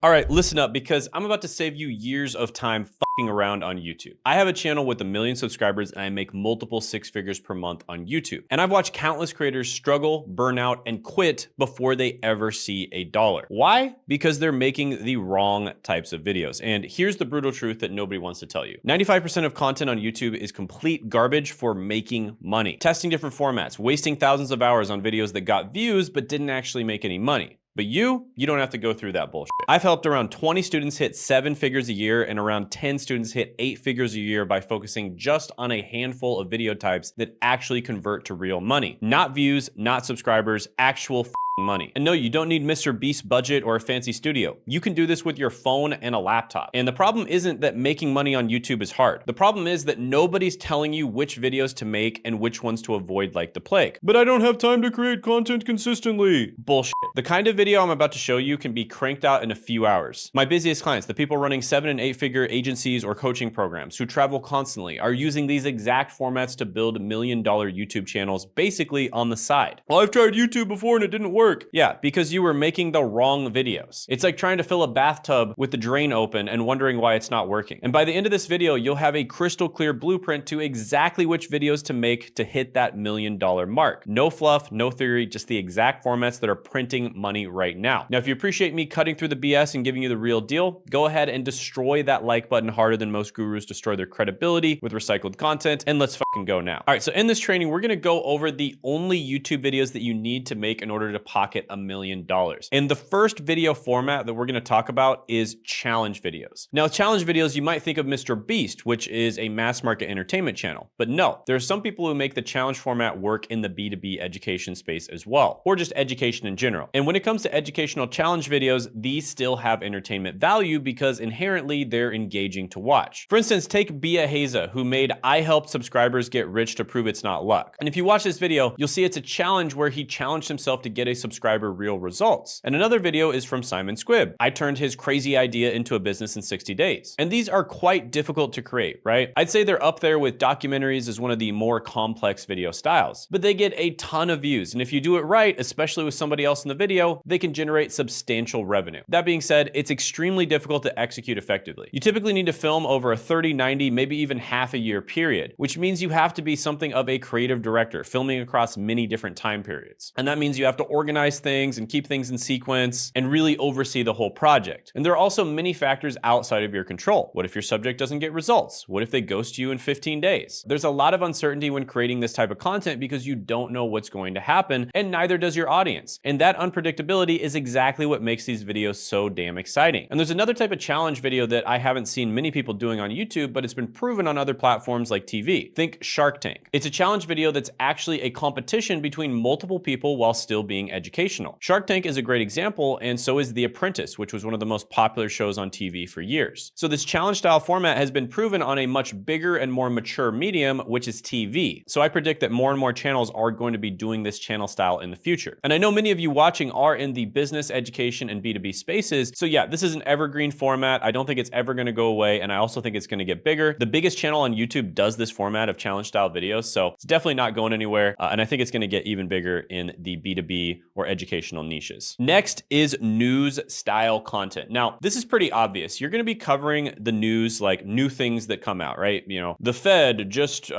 All right, listen up because I'm about to save you years of time fucking around on YouTube. I have a channel with 1 million subscribers and I make multiple 6 figures per month on YouTube. And I've watched countless creators struggle, burn out, and quit before they ever see a dollar. Why? Because they're making the wrong types of videos. And here's the brutal truth that nobody wants to tell you. 95% of content on YouTube is complete garbage for making money. Testing different formats, wasting thousands of hours on videos that got views but didn't actually make any money. But you don't have to go through that bullshit. I've helped around 20 students hit 7 figures a year and around 10 students hit 8 figures a year by focusing just on a handful of video types that actually convert to real money. Not views, not subscribers, actual money. And no, you don't need Mr. Beast's budget or a fancy studio. You can do this with your phone and a laptop. And the problem isn't that making money on YouTube is hard. The problem is that nobody's telling you which videos to make and which ones to avoid like the plague. But I don't have time to create content consistently. Bullshit. The kind of video I'm about to show you can be cranked out in a few hours. My busiest clients, the people running 7- and 8-figure agencies or coaching programs who travel constantly, are using these exact formats to build $1 million YouTube channels basically on the side. Well, I've tried YouTube before and it didn't work. Yeah, because you were making the wrong videos. It's like trying to fill a bathtub with the drain open and wondering why it's not working. And by the end of this video, you'll have a crystal clear blueprint to exactly which videos to make to hit that $1 million mark. No fluff, no theory, just the exact formats that are printing money right now. Now, if you appreciate me cutting through the BS and giving you the real deal, go ahead and destroy that like button harder than most gurus destroy their credibility with recycled content, and let's fucking go now. All right, so in this training, we're gonna go over the only YouTube videos that you need to make in order to pocket $1 million. And the first video format that we're going to talk about is challenge videos. Now, challenge videos, you might think of Mr. Beast, which is a mass market entertainment channel. But no, there are some people who make the challenge format work in the B2B education space as well, or just education in general. And when it comes to educational challenge videos, these still have entertainment value because inherently they're engaging to watch. For instance, take Bia Haza, who made I Helped Subscribers Get Rich to Prove It's Not Luck. And if you watch this video, you'll see it's a challenge where he challenged himself to get a subscriber real results. And another video is from Simon Squibb. I turned his crazy idea into a business in 60 days. And these are quite difficult to create, right? I'd say they're up there with documentaries as one of the more complex video styles, but they get a ton of views. And if you do it right, especially with somebody else in the video, they can generate substantial revenue. That being said, it's extremely difficult to execute effectively. You typically need to film over a 30, 90, maybe even half a year period, which means you have to be something of a creative director, filming across many different time periods. And that means you have to organize things and keep things in sequence and really oversee the whole project. And there are also many factors outside of your control. What if your subject doesn't get results? What if they ghost you in 15 days? There's a lot of uncertainty when creating this type of content because you don't know what's going to happen, and neither does your audience. And that unpredictability is exactly what makes these videos so damn exciting. And there's another type of challenge video that I haven't seen many people doing on YouTube, but it's been proven on other platforms like TV. Think Shark Tank. It's a challenge video that's actually a competition between multiple people while still being educational. Shark Tank is a great example, and so is The Apprentice, which was one of the most popular shows on TV for years. So this challenge style format has been proven on a much bigger and more mature medium, which is TV. So I predict that more and more channels are going to be doing this channel style in the future. And I know many of you watching are in the business, education, and B2B spaces. So yeah, this is an evergreen format. I don't think it's ever going to go away, and I also think it's going to get bigger. The biggest channel on YouTube does this format of challenge style videos, so it's definitely not going anywhere. And I think it's going to get even bigger in the B2B or educational niches. Next is news style content. Now, this is pretty obvious. You're going to be covering the news, like new things that come out, right? You know, the Fed just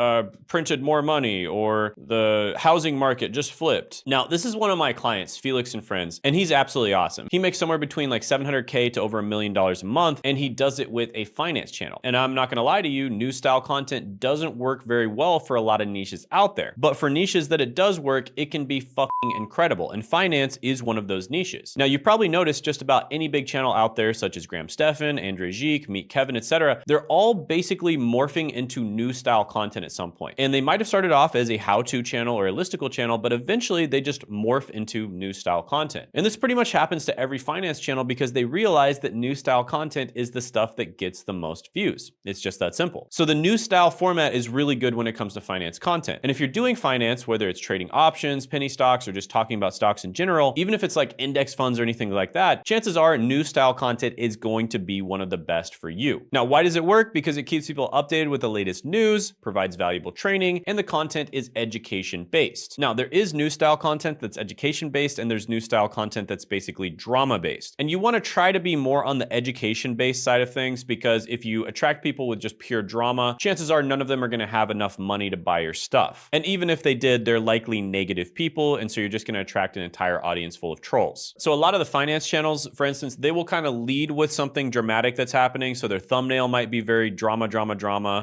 printed more money, or the housing market just flipped. Now, this is one of my clients, Felix and Friends, and he's absolutely awesome. He makes somewhere between like $700K to over $1 million a month, and he does it with a finance channel. And I'm not going to lie to you, news style content doesn't work very well for a lot of niches out there. But for niches that it does work, it can be fucking incredible. And finance is one of those niches. Now, you've probably noticed just about any big channel out there, such as Graham Stephan, Andre Geek, Meet Kevin, etc., they're all basically morphing into new style content at some point. And they might have started off as a how-to channel or a listicle channel, but eventually they just morph into new style content. And this pretty much happens to every finance channel because they realize that new style content is the stuff that gets the most views. It's just that simple. So the new style format is really good when it comes to finance content. And if you're doing finance, whether it's trading options, penny stocks, or just talking about stocks stocks in general, even if it's like index funds or anything like that, chances are new style content is going to be one of the best for you. Now, why does it work? Because it keeps people updated with the latest news, provides valuable training, and the content is education based. Now, there is new style content that's education based, and there's new style content that's basically drama based. And you want to try to be more on the education based side of things, because if you attract people with just pure drama, chances are none of them are going to have enough money to buy your stuff. And even if they did, they're likely negative people, and so you're just going to attract an entire audience full of trolls. So a lot of the finance channels, for instance, they will kind of lead with something dramatic that's happening. So their thumbnail might be very drama.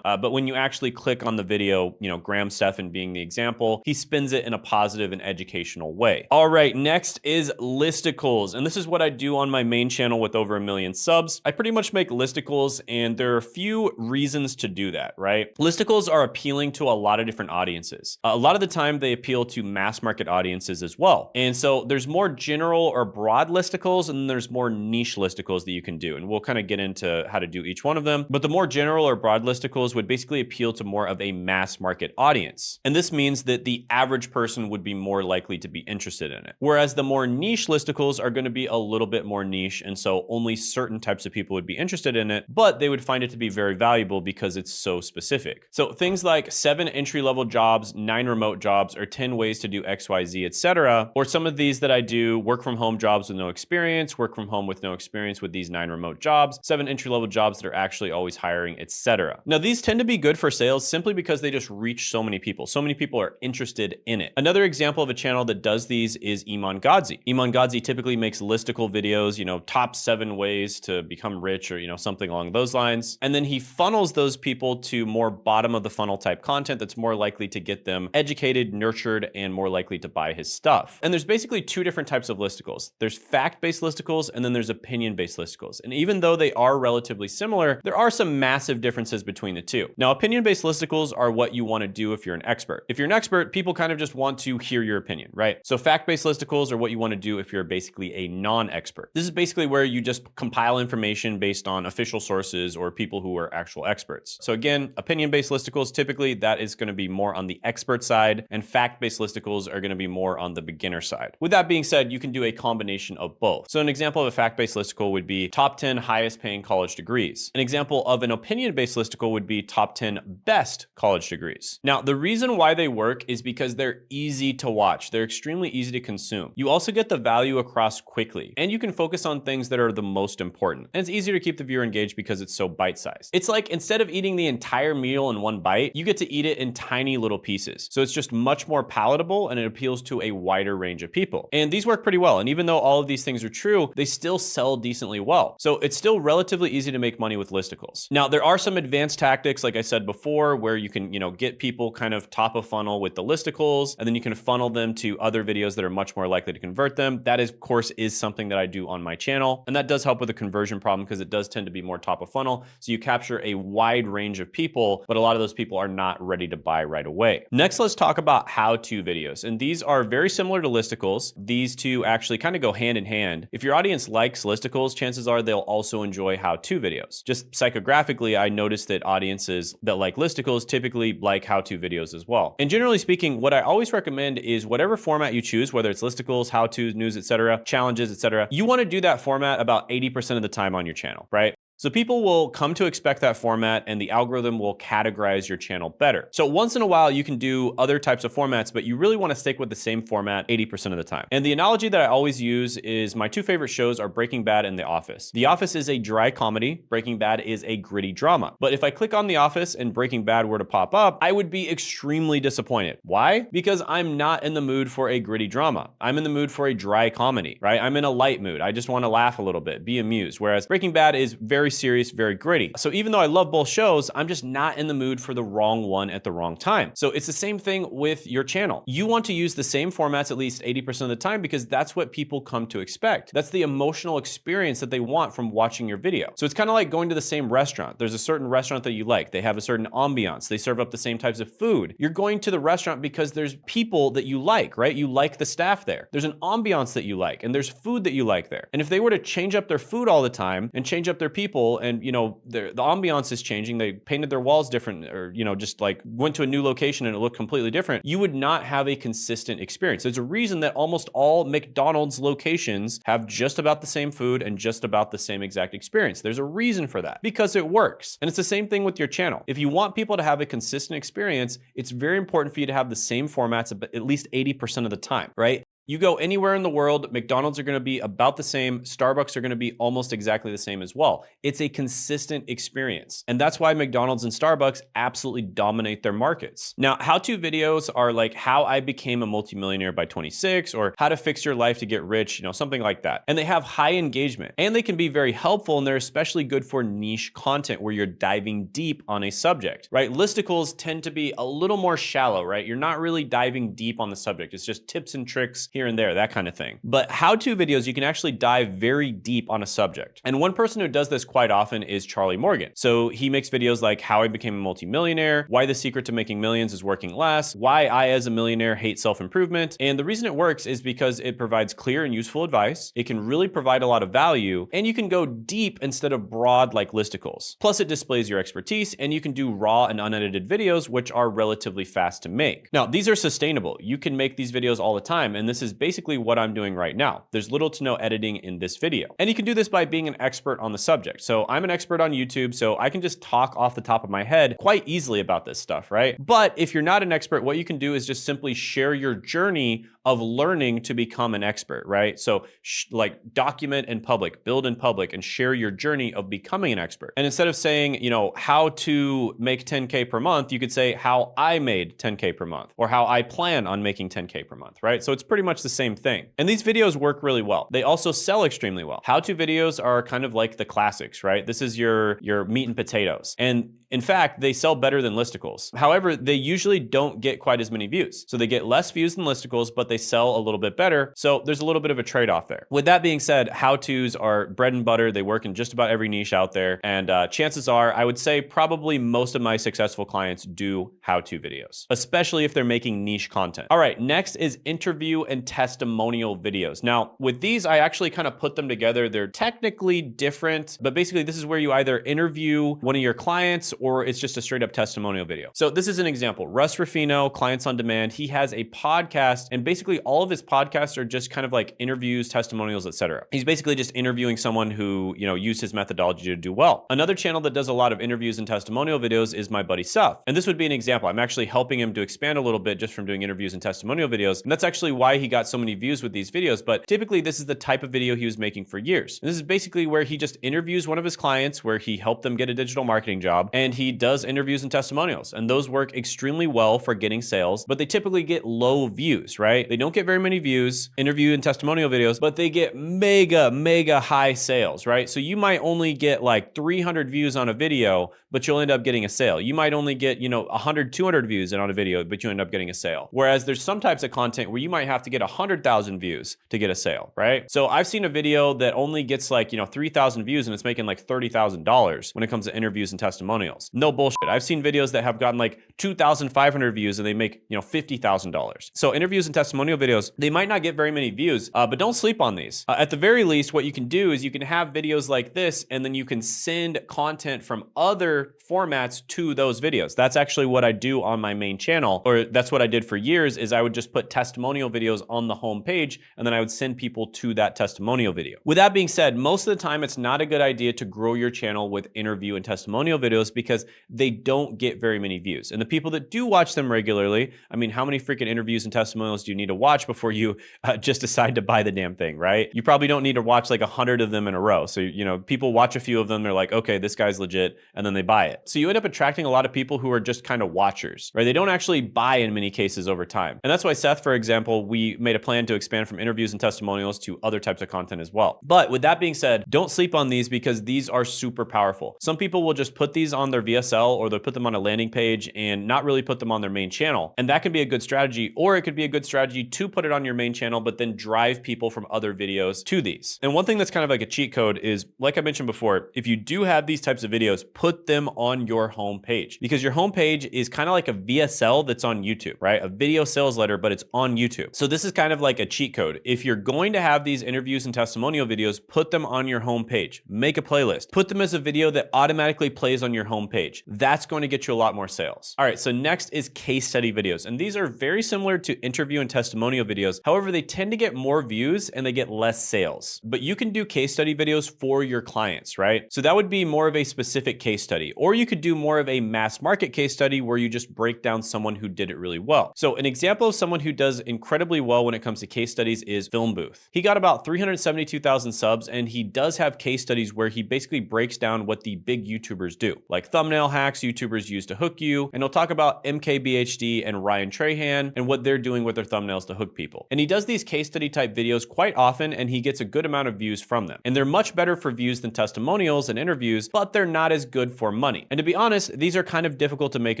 But when you actually click on the video, you know, Graham Stephan being the example, he spins it in a positive and educational way. All right, next is listicles. And this is what I do on my main channel with over 1 million subs. I pretty much make listicles, and there are a few reasons to do that, right? Listicles are appealing to a lot of different audiences. A lot of the time they appeal to mass market audiences as well. And so there's more general or broad listicles, and then there's more niche listicles that you can do. And we'll kind of get into how to do each one of them. But the more general or broad listicles would basically appeal to more of a mass market audience. And this means that the average person would be more likely to be interested in it. Whereas the more niche listicles are going to be a little bit more niche, and so only certain types of people would be interested in it, but they would find it to be very valuable because it's so specific. So things like 7 entry-level jobs, 9 remote jobs, or 10 ways to do XYZ, etc. Or some of these that I do, work from home jobs with no experience, work from home with no experience with these 9 remote jobs, 7 entry-level jobs that are actually always hiring, etc. Now, these tend to be good for sales simply because they just reach so many people. So many people are interested in it. Another example of a channel that does these is Iman Gadzhi. Iman Gadzhi typically makes listicle videos, you know, top 7 ways to become rich, or, you know, something along those lines. And then he funnels those people to more bottom of the funnel type content that's more likely to get them educated, nurtured, and more likely to buy his stuff. And there's basically 2 different types of listicles. There's fact-based listicles, and then there's opinion-based listicles. And even though they are relatively similar, there are some massive differences between the two. Now, opinion-based listicles are what you want to do if you're an expert. If you're an expert, people kind of just want to hear your opinion, right? So fact-based listicles are what you want to do if you're basically a non-expert. This is basically where you just compile information based on official sources or people who are actual experts. So again, opinion-based listicles, typically that is going to be more on the expert side, and fact-based listicles are going to be more on the beginner side. With that being said, you can do a combination of both. So an example of a fact-based listicle would be top 10 highest paying college degrees. An example of an opinion-based listicle would be top 10 best college degrees. Now, the reason why they work is because they're easy to watch. They're extremely easy to consume. You also get the value across quickly, and you can focus on things that are the most important. And it's easier to keep the viewer engaged because it's so bite-sized. It's like instead of eating the entire meal in one bite, you get to eat it in tiny little pieces. So it's just much more palatable, and it appeals to a wider range of people. And these work pretty well. And even though all of these things are true, they still sell decently well. So it's still relatively easy to make money with listicles. Now, there are some advanced tactics, like I said before, where you can, you know, get people kind of top of funnel with the listicles, and then you can funnel them to other videos that are much more likely to convert them. That is, of course, is something that I do on my channel. And that does help with the conversion problem because it does tend to be more top of funnel. So you capture a wide range of people, but a lot of those people are not ready to buy right away. Next, let's talk about how-to videos. And these are very similar to listicles. These two actually kind of go hand in hand. If your audience likes listicles, chances are they'll also enjoy how-to videos. Just psychographically, I noticed that audiences that like listicles typically like how-to videos as well. And generally speaking, what I always recommend is whatever format you choose, whether it's listicles, how-tos, news, etc., challenges, etc., you want to do that format about 80% of the time on your channel, right? So people will come to expect that format, and the algorithm will categorize your channel better. So once in a while, you can do other types of formats, but you really want to stick with the same format 80% of the time. And the analogy that I always use is my 2 favorite shows are Breaking Bad and The Office. The Office is a dry comedy. Breaking Bad is a gritty drama. But if I click on The Office and Breaking Bad were to pop up, I would be extremely disappointed. Why? Because I'm not in the mood for a gritty drama. I'm in the mood for a dry comedy, right? I'm in a light mood. I just want to laugh a little bit, be amused. Whereas Breaking Bad is very serious, very gritty. So even though I love both shows, I'm just not in the mood for the wrong one at the wrong time. So it's the same thing with your channel. You want to use the same formats at least 80% of the time because that's what people come to expect. That's the emotional experience that they want from watching your video. So it's kind of like going to the same restaurant. There's a certain restaurant that you like. They have a certain ambiance. They serve up the same types of food. You're going to the restaurant because there's people that you like, right? You like the staff there. There's an ambiance that you like, and there's food that you like there. And if they were to change up their food all the time and change up their people, people and, the ambiance is changing. They painted their walls different or, just like went to a new location and it looked completely different. You would not have a consistent experience. There's a reason that almost all McDonald's locations have just about the same food and just about the same exact experience. There's a reason for that because it works. And it's the same thing with your channel. If you want people to have a consistent experience, it's very important for you to have the same formats at least 80% of the time, right? You go anywhere in the world, McDonald's are going to be about the same. Starbucks are going to be almost exactly the same as well. It's a consistent experience. And that's why McDonald's and Starbucks absolutely dominate their markets. Now, how-to videos are like how I became a multimillionaire by 26 or how to fix your life to get rich, something like that. And they have high engagement and they can be very helpful and they're especially good for niche content where you're diving deep on a subject, right? Listicles tend to be a little more shallow, right? You're not really diving deep on the subject. It's just tips and tricks here and there, that kind of thing. But how-to videos, you can actually dive very deep on a subject. And one person who does this quite often is Charlie Morgan. So he makes videos like how I became a multimillionaire, why the secret to making millions is working less, why I as a millionaire hate self-improvement. And the reason it works is because it provides clear and useful advice. It can really provide a lot of value and you can go deep instead of broad like listicles. Plus it displays your expertise and you can do raw and unedited videos, which are relatively fast to make. Now, these are sustainable. You can make these videos all the time. And this is basically what I'm doing right now. There's little to no editing in this video. And you can do this by being an expert on the subject. So I'm an expert on YouTube, so I can just talk off the top of my head quite easily about this stuff, right? But if you're not an expert, what you can do is just simply share your journey of learning to become an expert, right? So like document in public, build in public, and share your journey of becoming an expert. And instead of saying, how to make 10K per month, you could say how I made 10K per month or how I plan on making 10K per month, right? So it's pretty much the same thing. And these videos work really well. They also sell extremely well. How-to videos are kind of like the classics, right? This is your meat and potatoes. And in fact, they sell better than listicles. However, they usually don't get quite as many views. So they get less views than listicles, but they sell a little bit better. So there's a little bit of a trade-off there. With that being said, how-tos are bread and butter. They work in just about every niche out there. And chances are, I would say probably most of my successful clients do how-to videos, especially if they're making niche content. All right, next is interview and testimonial videos. Now, with these, I actually kind of put them together. They're technically different, but basically this is where you either interview one of your clients or it's just a straight up testimonial video. So this is an example. Russ Ruffino, Clients on Demand, he has a podcast and basically all of his podcasts are just kind of like interviews, testimonials, etc. He's basically just interviewing someone who, used his methodology to do well. Another channel that does a lot of interviews and testimonial videos is my buddy Seth. And this would be an example. I'm actually helping him to expand a little bit just from doing interviews and testimonial videos. And that's actually why he got so many views with these videos. But typically this is the type of video he was making for years. And this is basically where he just interviews one of his clients where he helped them get a digital marketing job and he does interviews and testimonials. And those work extremely well for getting sales, but they typically get low views, right? They don't get very many views, interview and testimonial videos, but they get mega high sales, right? So you might only get like 300 views on a video, but you'll end up getting a sale. You might only get, 100, 200 views on a video, but you end up getting a sale. Whereas there's some types of content where you might have to get 100,000 views to get a sale, right? So I've seen a video that only gets like, 3,000 views and it's making like $30,000 when it comes to interviews and testimonials. No bullshit. I've seen videos that have gotten like 2,500 views and they make, $50,000. So interviews and testimonial videos, they might not get very many views, but don't sleep on these. At the very least, what you can do is you can have videos like this and then you can send content from other formats to those videos. That's actually what I do on my main channel, or that's what I did for years is I would just put testimonial videos on the home page and then I would send people to that testimonial video. With that being said, most of the time it's not a good idea to grow your channel with interview and testimonial videos because they don't get very many views. And the people that do watch them regularly, I mean, how many freaking interviews and testimonials do you need to watch before you just decide to buy the damn thing, right? You probably don't need to watch like 100 of them in a row. So, people watch a few of them, they're like, okay, this guy's legit, and then they buy it. So you end up attracting a lot of people who are just kind of watchers, right? They don't actually buy in many cases over time. And that's why Seth, for example, we made a plan to expand from interviews and testimonials to other types of content as well. But with that being said, don't sleep on these because these are super powerful. Some people will just put these on their VSL or they'll put them on a landing page and not really put them on their main channel. And that can be a good strategy, or it could be a good strategy strategy to put it on your main channel, but then drive people from other videos to these. And one thing that's kind of like a cheat code is, like I mentioned before, if you do have these types of videos, put them on your homepage, because your homepage is kind of like a VSL that's on YouTube, right? A video sales letter, but it's on YouTube. So this is kind of like a cheat code. If you're going to have these interviews and testimonial videos, put them on your homepage. Make a playlist. Put them as a video that automatically plays on your homepage. That's going to get you a lot more sales. All right, so next is case study videos. And these are very similar to interview and testimonial videos. However, they tend to get more views and they get less sales. But you can do case study videos for your clients, right? So that would be more of a specific case study. Or you could do more of a mass market case study where you just break down someone who did it really well. So an example of someone who does incredibly well when it comes to case studies is Film Booth. He got about 372,000 subs, and he does have case studies where he basically breaks down what the big YouTubers do, like thumbnail hacks YouTubers use to hook you. And he'll talk about MKBHD and Ryan Trahan and what they're doing with their thumbnails to hook people. And he does these case study type videos quite often, and he gets a good amount of views from them. And they're much better for views than testimonials and interviews, but they're not as good for money. And to be honest, these are kind of difficult to make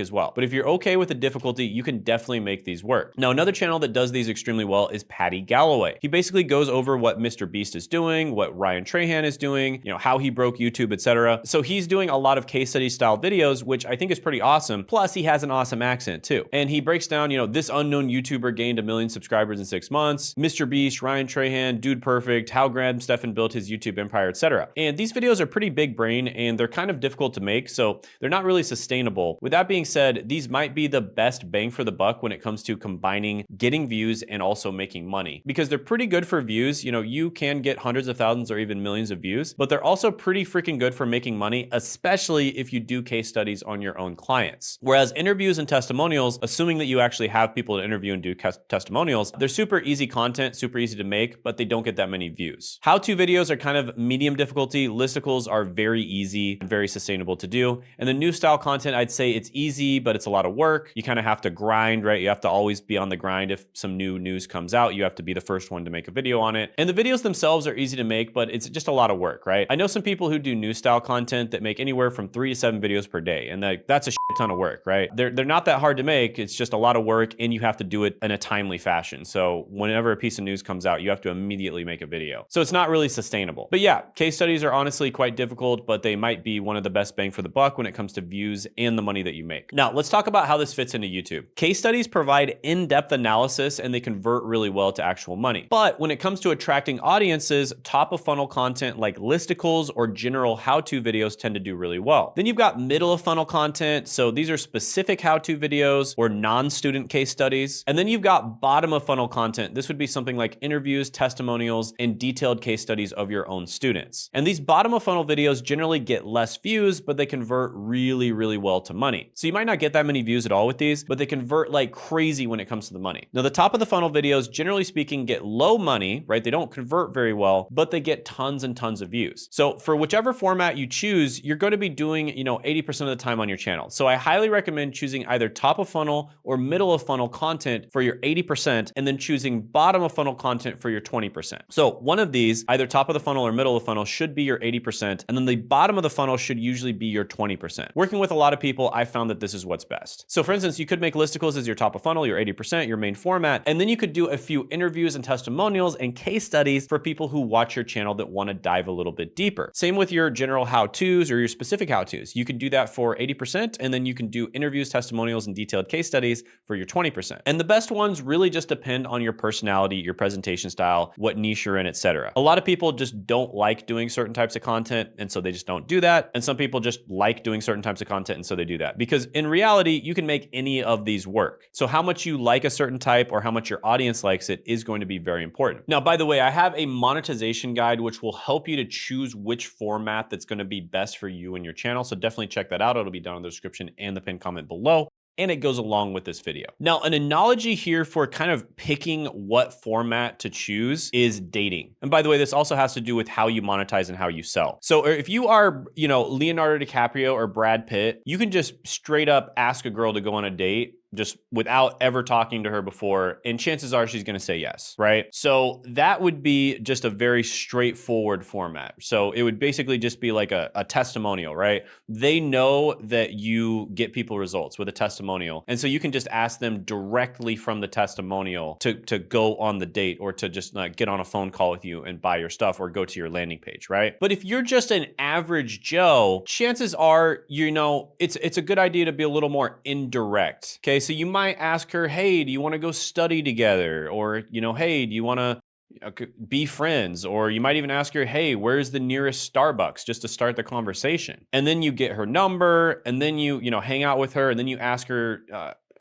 as well. But if you're okay with the difficulty, you can definitely make these work. Now, another channel that does these extremely well is Patty Galloway. He basically goes over what Mr. Beast is doing, what Ryan Trahan is doing, you know, how he broke YouTube, etc. So he's doing a lot of case study style videos, which I think is pretty awesome. Plus, he has an awesome accent too. And he breaks down, you know, this unknown YouTuber gained 1 million subscribers in 6 months, Mr. Beast, Ryan Trahan, Dude Perfect, how Graham Stephan built his YouTube empire, etc. And these videos are pretty big brain and they're kind of difficult to make, so they're not really sustainable. With that being said, these might be the best bang for the buck when it comes to combining getting views and also making money, because they're pretty good for views. You know, you can get hundreds of thousands or even millions of views, but they're also pretty freaking good for making money, especially if you do case studies on your own clients. Whereas interviews and testimonials, assuming that you actually have people to interview and do testimonials, they're super easy content, super easy to make, but they don't get that many views. How-to videos are kind of medium difficulty. Listicles are very easy and very sustainable to do. And the new style content, I'd say it's easy, but it's a lot of work. You kind of have to grind, right? You have to always be on the grind. If some new news comes out, you have to be the first one to make a video on it. And the videos themselves are easy to make, but it's just a lot of work, right? I know some people who do new style content that make anywhere from 3 to 7 videos per day. And that's a shit ton of work, right? They're not that hard to make. It's just a lot of work and you have to do it in a timely fashion. So whenever a piece of news comes out, you have to immediately make a video. So it's not really sustainable. But yeah, case studies are honestly quite difficult, but they might be one of the best bang for the buck when it comes to views and the money that you make. Now, let's talk about how this fits into YouTube. Case studies provide in-depth analysis and they convert really well to actual money. But when it comes to attracting audiences, top of funnel content like listicles or general how-to videos tend to do really well. Then you've got middle of funnel content. So these are specific how-to videos or non-student case studies. And then you've got bottom of funnel content. This would be something like interviews, testimonials, and detailed case studies of your own students. And these bottom of funnel videos generally get less views, but they convert really, really well to money. So you might not get that many views at all with these, but they convert like crazy when it comes to the money. Now, the top of the funnel videos, generally speaking, get low money, right? They don't convert very well, but they get tons and tons of views. So for whichever format you choose, you're going to be doing, 80% of the time on your channel. So I highly recommend choosing either top of funnel or middle of funnel content for your 80%, and then choosing bottom of funnel content for your 20%. So one of these, either top of the funnel or middle of the funnel, should be your 80%, and then the bottom of the funnel should usually be your 20%. Working with a lot of people, I found that this is what's best. So for instance, you could make listicles as your top of funnel, your 80%, your main format, and then you could do a few interviews and testimonials and case studies for people who watch your channel that want to dive a little bit deeper. Same with your general how-tos or your specific how-tos. You could do that for 80%, and then you can do interviews, testimonials, and detailed case studies for your 20%. And the best ones really just depend on your personality, your presentation style, what niche you're in, etc. A lot of people just don't like doing certain types of content, and so they just don't do that. And some people just like doing certain types of content, and so they do that. Because in reality, you can make any of these work. So how much you like a certain type or how much your audience likes it is going to be very important. Now, by the way, I have a monetization guide which will help you to choose which format that's going to be best for you and your channel. So definitely check that out. It'll be down in the description and the pinned comment below. And it goes along with this video. Now, an analogy here for kind of picking what format to choose is dating. And by the way, this also has to do with how you monetize and how you sell. So if you are, Leonardo DiCaprio or Brad Pitt, you can just straight up ask a girl to go on a date just without ever talking to her before, and chances are she's going to say yes, right? So that would be just a very straightforward format. So it would basically just be like a testimonial, right? They know that you get people results with a testimonial, and so you can just ask them directly from the testimonial to go on the date, or to just get on a phone call with you and buy your stuff, or go to your landing page, right? But if you're just an average Joe, chances are, it's a good idea to be a little more indirect. Okay, so you might ask her, hey, do you want to go study together? Or, hey, do you want to be friends? Or you might even ask her, hey, where's the nearest Starbucks, just to start the conversation. And then you get her number, and then you hang out with her, and then you ask her,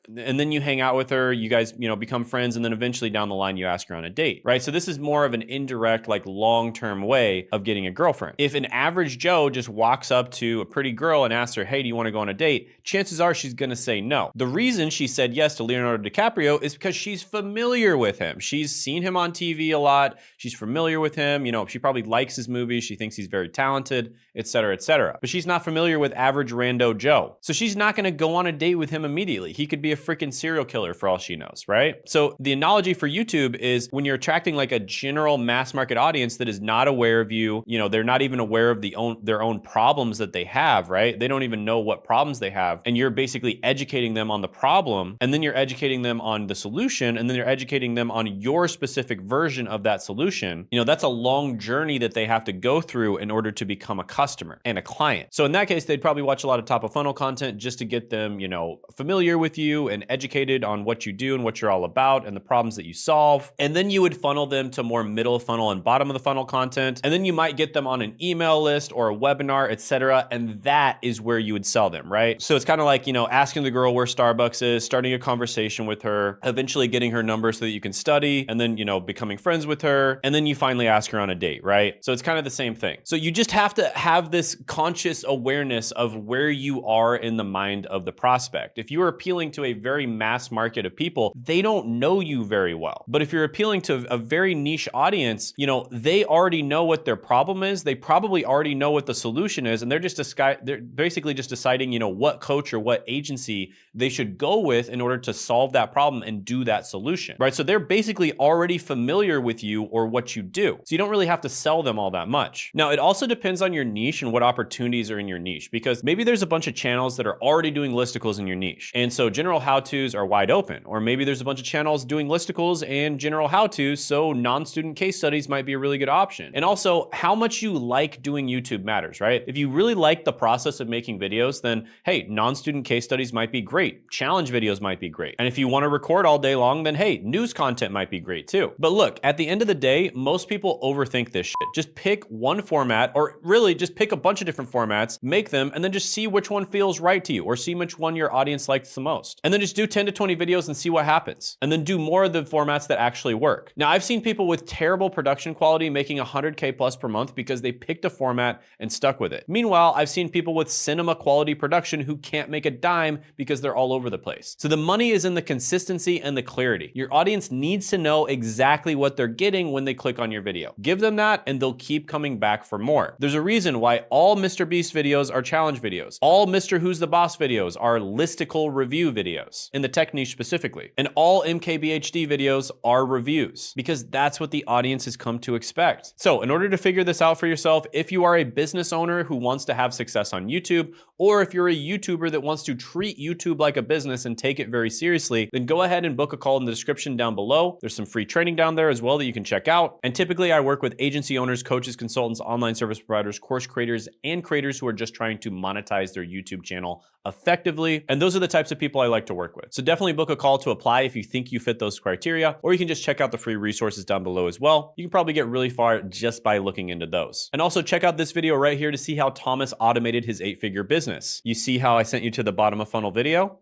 and then you hang out with her, you guys, become friends, and then eventually down the line, you ask her on a date, right? So this is more of an indirect, like long-term way of getting a girlfriend. If an average Joe just walks up to a pretty girl and asks her, hey, do you want to go on a date? Chances are she's going to say no. The reason she said yes to Leonardo DiCaprio is because she's familiar with him. She's seen him on TV a lot. She's familiar with him. She probably likes his movies. She thinks he's very talented, et cetera, et cetera. But she's not familiar with average rando Joe. So she's not going to go on a date with him immediately. He could be a freaking serial killer for all she knows, right? So the analogy for YouTube is when you're attracting like a general mass market audience that is not aware of you, they're not even aware of their own problems that they have, right? They don't even know what problems they have. And you're basically educating them on the problem, and then you're educating them on the solution, and then you're educating them on your specific version of that solution. That's a long journey that they have to go through in order to become a customer and a client. So in that case, they'd probably watch a lot of top of funnel content just to get them, familiar with you and educated on what you do and what you're all about and the problems that you solve. And then you would funnel them to more middle funnel and bottom of the funnel content. And then you might get them on an email list or a webinar, etc. And that is where you would sell them, right? So it's kind of like, asking the girl where Starbucks is, starting a conversation with her, eventually getting her number so that you can study, and then, becoming friends with her. And then you finally ask her on a date, right? So it's kind of the same thing. So you just have to have this conscious awareness of where you are in the mind of the prospect. If you are appealing to a very mass market of people, they don't know you very well. But if you're appealing to a very niche audience, they already know what their problem is. They probably already know what the solution is, and they're basically just deciding, what coach or what agency they should go with in order to solve that problem and do that solution, right? So they're basically already familiar with you or what you do. So you don't really have to sell them all that much. Now, it also depends on your niche and what opportunities are in your niche, because maybe there's a bunch of channels that are already doing listicles in your niche. And so general how-tos are wide open. Or maybe there's a bunch of channels doing listicles and general how-tos, so non-student case studies might be a really good option. And also, how much you like doing YouTube matters, right? If you really like the process of making videos, then hey, non-student case studies might be great. Challenge videos might be great. And if you want to record all day long, then hey, news content might be great too. But look, at the end of the day, most people overthink this shit. Just pick one format, or really just pick a bunch of different formats, make them, and then just see which one feels right to you, or see which one your audience likes the most. And then just do 10 to 20 videos and see what happens. And then do more of the formats that actually work. Now, I've seen people with terrible production quality making 100K plus per month because they picked a format and stuck with it. Meanwhile, I've seen people with cinema quality production who can't make a dime because they're all over the place. So the money is in the consistency and the clarity. Your audience needs to know exactly what they're getting when they click on your video. Give them that and they'll keep coming back for more. There's a reason why all Mr. Beast videos are challenge videos. All Mr. Who's the Boss videos are listicle review videos, in the tech niche specifically. And all MKBHD videos are reviews, because that's what the audience has come to expect. So in order to figure this out for yourself, if you are a business owner who wants to have success on YouTube, or if you're a YouTuber that wants to treat YouTube like a business and take it very seriously, then go ahead and book a call in the description down below. There's some free training down there as well that you can check out. And typically I work with agency owners, coaches, consultants, online service providers, course creators, and creators who are just trying to monetize their YouTube channel effectively. And those are the types of people I like to work with. So definitely book a call to apply if you think you fit those criteria, or you can just check out the free resources down below as well. You can probably get really far just by looking into those. And also check out this video right here to see how Thomas automated his 8-figure business. You see how I sent you to the bottom of funnel video?